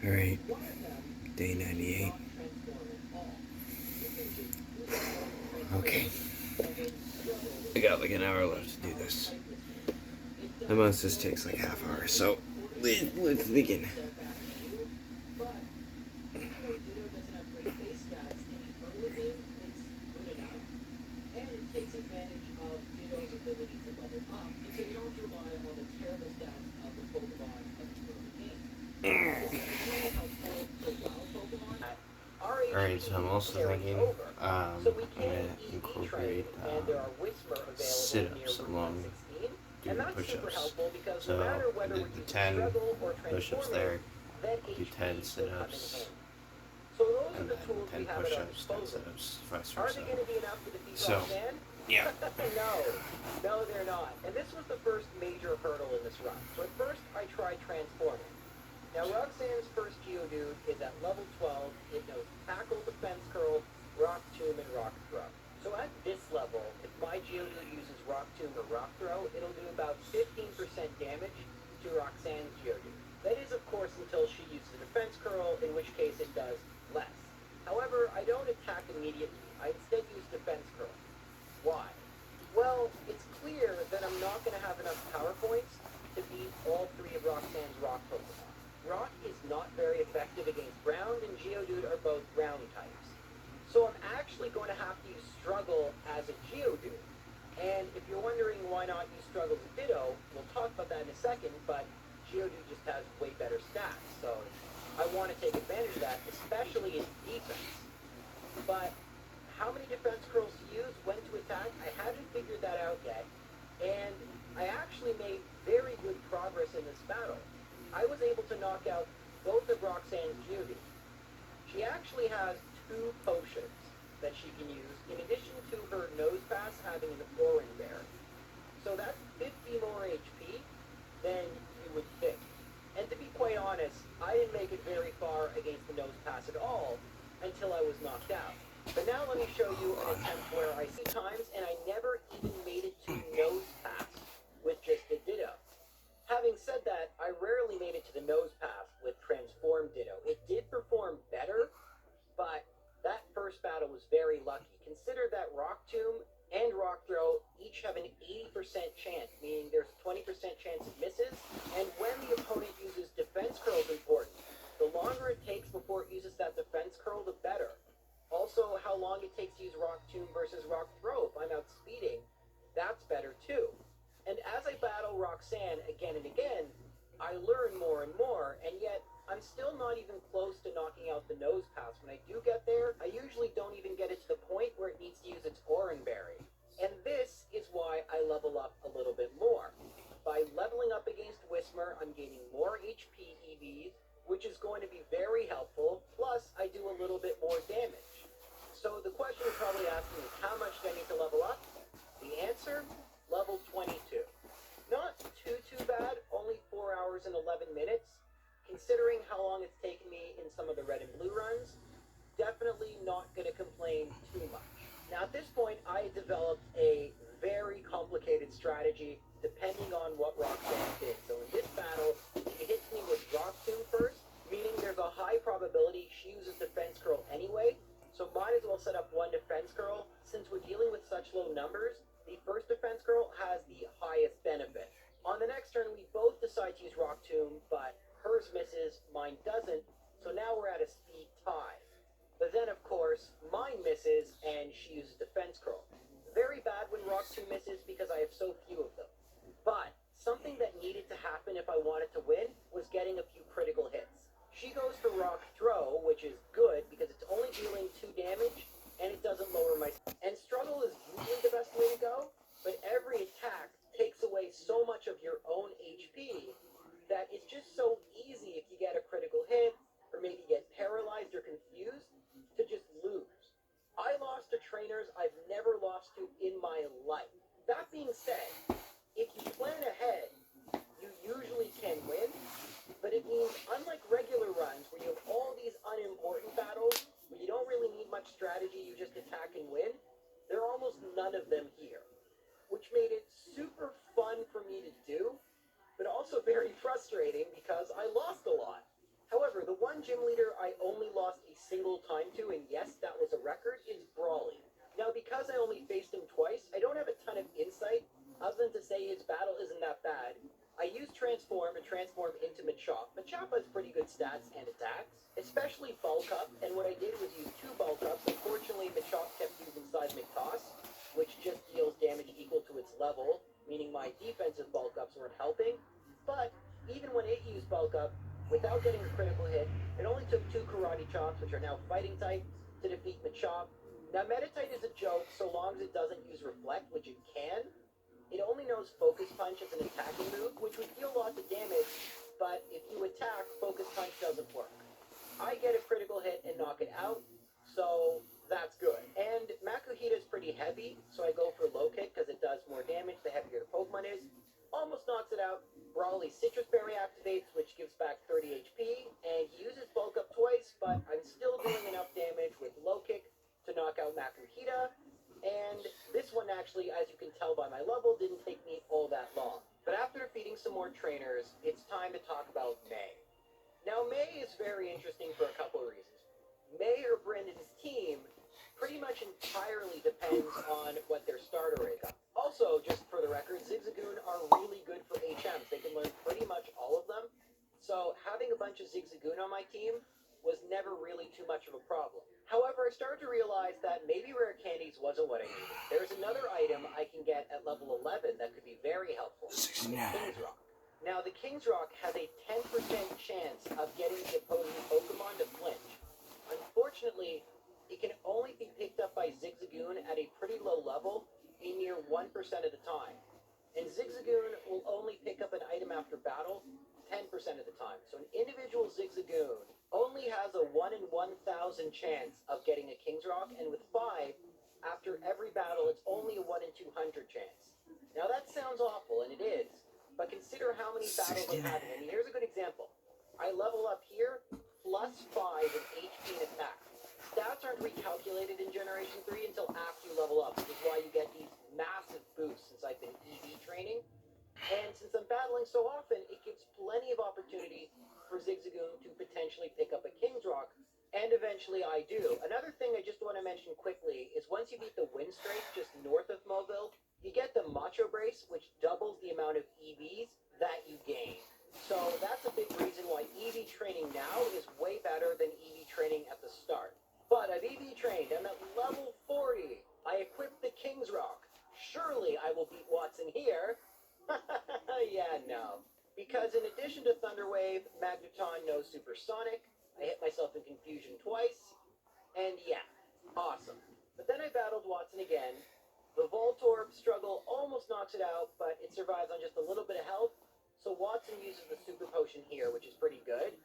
Alright, day 98. Okay. I got like an hour left to do this. And most this takes like half hour, so let's begin. Alright, so I'm also thinking I'm going to incorporate sit-ups along doing push-ups. So I did the 10 push-ups there, I'll do 10 sit-ups, and then 10 push-ups, 10 sit-ups, vice versa. So, yeah. No, they're not. And this was the first major hurdle in this run. So at first, I tried transforming. Now, Roxanne's first Geodude is at level 12. It knows Tackle, Defense Curl, Rock Tomb, and Rock Throw. So at this level, if my Geodude uses Rock Tomb or Rock Throw, it'll do about 15% damage to Roxanne's Geodude. That is, of course, until she uses a Defense Curl, in which case it does less. However, I don't attack immediately. I instead use Defense Curl. Why? Well, it's clear that I'm not going to have enough power points to beat all three of Roxanne's Rock Pokemon. Rock is not very effective against Ground, and Geodude are both Ground types. So I'm actually going to have to use Struggle as a Geodude. And if you're wondering why not use Struggle as Ditto, we'll talk about that in a second, but Geodude just has way better stats, so I want to take advantage of that, especially in defense. But how many defense curls to use, when to attack, I haven't figured that out yet, and I actually made very good progress in this battle. I was able to knock out both of Roxanne's Geodude. She actually has 2 potions that she can use, in addition to her Nose Pass having an Oran Berry. So that's 50 more HP than you would think. And to be quite honest, I didn't make it very far against the Nose Pass at all until I was knocked out. But now let me show you an attempt where I see times and I never even made it to Nose Pass with just a Ditto. Having said that, I rarely made it to the Nose Pass with Transform Ditto. It did perform better, but that first battle was very lucky. Consider that Rock Tomb and Rock Throw each have an 80% chance, meaning there's a 20% chance it misses, and when the opponent uses Defense Curl is important. The longer it takes before it uses that Defense Curl, the better. Also, how long it takes to use Rock Tomb versus Rock Throw, if I'm outspeeding, that's better too. And as I battle Roxanne again and again, I learn more and more, and yet I'm still not even close to knocking out the Nose Pass. When I do get there, I usually don't even get it to the point where it needs to use its Oran Berry. And this is why I level up a little bit more. By leveling up against Whismur, I'm gaining more HP EVs, which is going to be very helpful, plus I do a little bit more damage. So the question you're probably asking is, how much do I need to level up? The answer? Level 22. Not too bad, only 4 hours and 11 minutes. Considering how long it's taken me in some of the red and blue runs, definitely not going to complain too much. Now at this point, I developed a very complicated strategy depending on what Roxanne did. So in this battle, she hits me with Rock Tomb first, meaning there's a high probability she uses Defense Curl anyway, so might as well set up one Defense Curl. Since we're dealing with such low numbers, the first Defense Curl has the highest benefit. On the next turn, we both decide to use Rock Tomb, but hers misses, mine doesn't, so now we're at a speed tie. But then, of course, mine misses, and she uses Defense Curl. Very bad when Rock Tomb misses because I have so few of them. But something that needed to happen if I wanted to win was getting a few critical hits. lost a single time to, and yes, that was a record, is Brawly. Now, because I only faced him twice, I don't have a ton of insight other than to say his battle isn't that bad. I used Transform and transformed into Machop. Machop has pretty good stats and attacks, especially Bulk Up, and what I did was use 2 Bulk Ups. Unfortunately, Machop kept using Seismic Toss, which just deals damage equal to its level, meaning my defensive Bulk Ups weren't helping. But even when it used Bulk Up, without getting a critical hit, it only took 2 Karate Chops, which are now Fighting type, to defeat Machop. Now, Meditite is a joke so long as it doesn't use Reflect, which it can. It only knows Focus Punch as an attacking move, which would deal lots of damage, but if you attack, Focus Punch doesn't work. I get a critical hit and knock it out, so that's good. And Makuhita is pretty heavy, so I go for Low Kick because it does more damage the heavier the Pokemon is. Almost knocks it out. Brawly Citrus Berry activates, which gives back 30 HP, and he uses Bulk Up twice, but I'm still doing enough damage with Low Kick to knock out Makuhita, and this one actually, as you can tell by my level, didn't take me all that long. But after defeating some more trainers, it's time to talk about May. Now, May is very interesting for a couple of reasons. May or Brendan's team pretty much entirely depends on what their starter is. Also, just for the record, Zigzagoon are really good for HMs. They can learn pretty much all of them. So having a bunch of Zigzagoon on my team was never really too much of a problem. However, I started to realize that maybe rare candies wasn't what I needed. There's another item I can get at level 11 that could be very helpful. The King's Rock. Now, the King's Rock has a 10% chance of getting the opposing Pokemon to flinch. Unfortunately, it can only be picked up by Zigzagoon at a pretty low level, a mere 1% of the time. And Zigzagoon will only pick up an item after battle 10% of the time. So an individual Zigzagoon only has a 1 in 1,000 chance of getting a King's Rock, and with 5, after every battle, it's only a 1 in 200 chance. Now that sounds awful, and it is, but consider how many battles I'm having. I mean, here's a good example. I level up here, plus 5 in HP and attack. Stats aren't recalculated in Generation 3 until after you level up, which is why you get these massive boosts since I've been EV training. And since I'm battling so often, it gives plenty of opportunity for Zigzagoon to potentially pick up a King's Rock, and eventually I do. Another thing I just want to mention quickly is once you beat the Wind Straight just north of Mobile, you get the Macho Brace, which doubles the amount of EVs that you gain. So that's a big reason why EV training now is way better than EV training at the start. But I've EV trained, I'm at level 40. I equipped the King's Rock. Surely I will beat Watson here. Yeah, no. Because in addition to Thunder Wave, Magneton knows Supersonic, I hit myself in Confusion twice, and yeah, awesome. But then I battled Watson again. The Voltorb struggle almost knocks it out, but it survives on just a little bit of health, so Watson uses the Super Potion here, which is pretty good.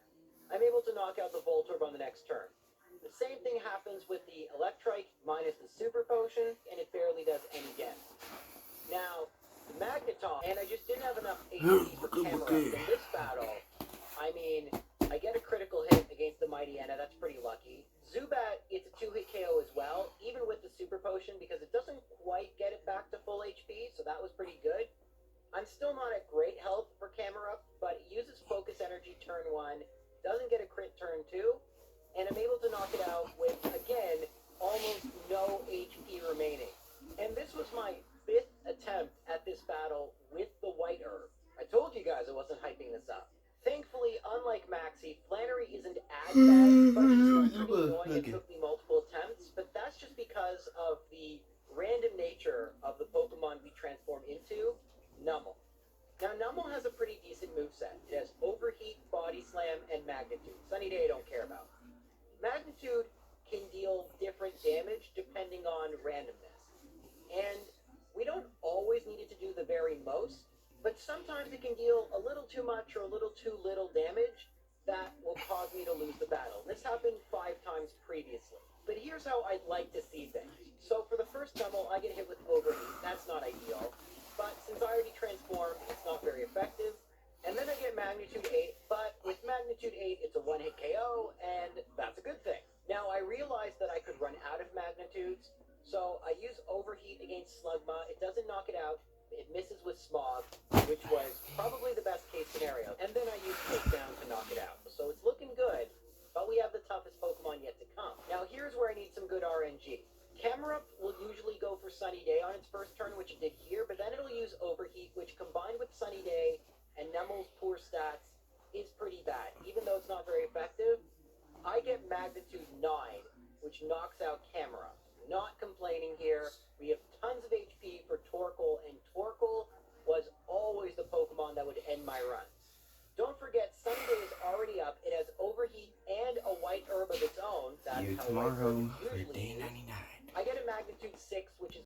I'm able to knock out the Voltorb on the next turn. The same thing happens with the Electrike minus the Super Potion, and it barely does any damage. Now, the Magneton, and I just didn't have enough HP for camera in this battle. I mean, I get a critical hit against the Mighty Anna, that's pretty lucky. Zubat, it's a 2-hit KO as well, even with the Super Potion, because it doesn't quite get it back to full HP, so that was pretty good. I'm still not at great health for Camerupt, but it uses Focus Energy turn 1, doesn't get a crit turn 2, and I'm able to knock it out with, again, almost no HP remaining. And this was my 5th attempt at this battle with the White Herb. I told you guys I wasn't hyping this up. Thankfully, unlike Maxie, Flannery isn't as bad, but she's still pretty annoying. It took me multiple attempts, but that's just because of the random nature of the Pokemon we transform into, Numel. Now, Numel has a pretty decent moveset. It has Overheat, Body Slam, and Magnitude. Sunny Day I don't care about. Magnitude can deal different damage depending on randomness. And we don't always need it to do the very most, but sometimes it can deal a little too much or a little too little damage that will cause me to lose the battle. This happened 5 times previously. But here's how I'd like to see things. So for the first Numel, I get hit with Overheat. That's not ideal. But since I already transformed, it's not very effective. And then I get Magnitude 8, but with Magnitude 8, it's a 1-hit KO, and that's a good thing. Now, I realized that I could run out of Magnitudes, so I use Overheat against Slugma. It doesn't knock it out. It misses with Smog, which was probably the best case scenario. And then I use Takedown to knock it out. So it's looking good, but we have the toughest Pokemon magnitude 9, which knocks out Camera. Not complaining here. We have tons of HP for Torkoal, and Torkoal was always the Pokemon that would end my runs. Don't forget, Sunday is already up. It has Overheat and a White Herb of its own. That's See you how tomorrow White Herb is for usually day used. 99. I get a magnitude 6, which is